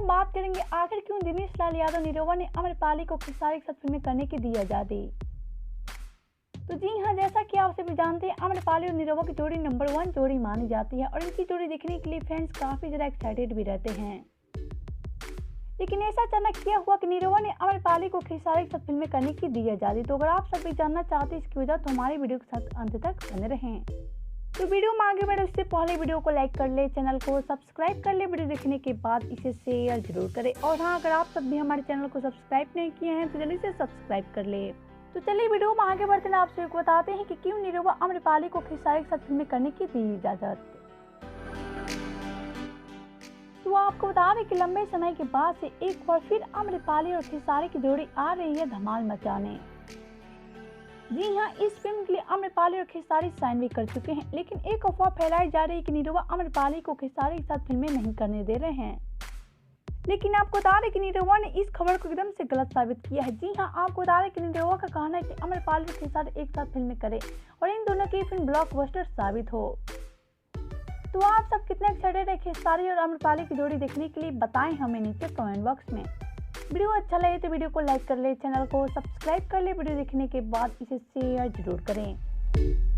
हम बात करेंगे आखिर क्यों दिनेश लाल यादव निरोवा ने आम्रपाली को खेसारी के साथ फिल्में करने की दी आजादी। तो जी हाँ, जैसा कि आप सभी जानते हैं, आम्रपाली और निरोवा की जोड़ी नंबर 1 जोड़ी मानी जाती है और इनकी जोड़ी देखने के लिए फैंस काफी ज्यादा एक्साइटेड भी रहते हैं। लेकिन ऐसा अचानक क्या हुआ कि निरोवा ने आम्रपाली को खेसारी के साथ फिल्में करने की दी आजादी। तो अगर आप सभी जानना चाहते हैं इसकी वजह, तो हमारे वीडियो के साथ अंत तक बने रहें। तो वीडियो में आगे बढ़े उससे पहले वीडियो को लाइक कर ले, चैनल को सब्सक्राइब कर ले, वीडियो देखने के बाद इसे शेयर जरूर करें। और हाँ, अगर आप सब भी हमारे चैनल को सब्सक्राइब नहीं किए हैं तो जल्दी से सब्सक्राइब कर ले। तो चलिए वीडियो में आगे बढ़ते हैं, आप सभी को बताते हैं कि क्यों निरोवा आम्रपाली को खेसारी के साथ फिल्में करने की दी इजाजत। तो आपको बता दें कि लंबे समय के बाद से एक बार फिर आम्रपाली और खेसारी की जोड़ी आ रही है धमाल मचाने। जी हाँ, इस फिल्म के लिए आम्रपाली और खेसारी साइन भी कर चुके हैं, लेकिन एक अफवाह फैलाई जा रही है कि निरोवा आम्रपाली को खेसारी के साथ फिल्में नहीं करने दे रहे हैं। लेकिन आपको बता दें कि निरोवा ने इस खबर को एकदम से गलत साबित किया है। जी हाँ, आपको बता दें कि निरोवा का कहना है कि आम्रपाली और खेसारी एक साथ फिल्में करें और इन दोनों की फिल्म ब्लॉकबस्टर साबित हो। तो आप सब कितने एक्साइटेड है खेसारी और आम्रपाली की जोड़ी देखने के लिए, बताएं हमें नीचे कमेंट बॉक्स में। वीडियो अच्छा लगे तो वीडियो को लाइक कर ले, चैनल को सब्सक्राइब कर ले, वीडियो देखने के बाद इसे शेयर जरूर करें।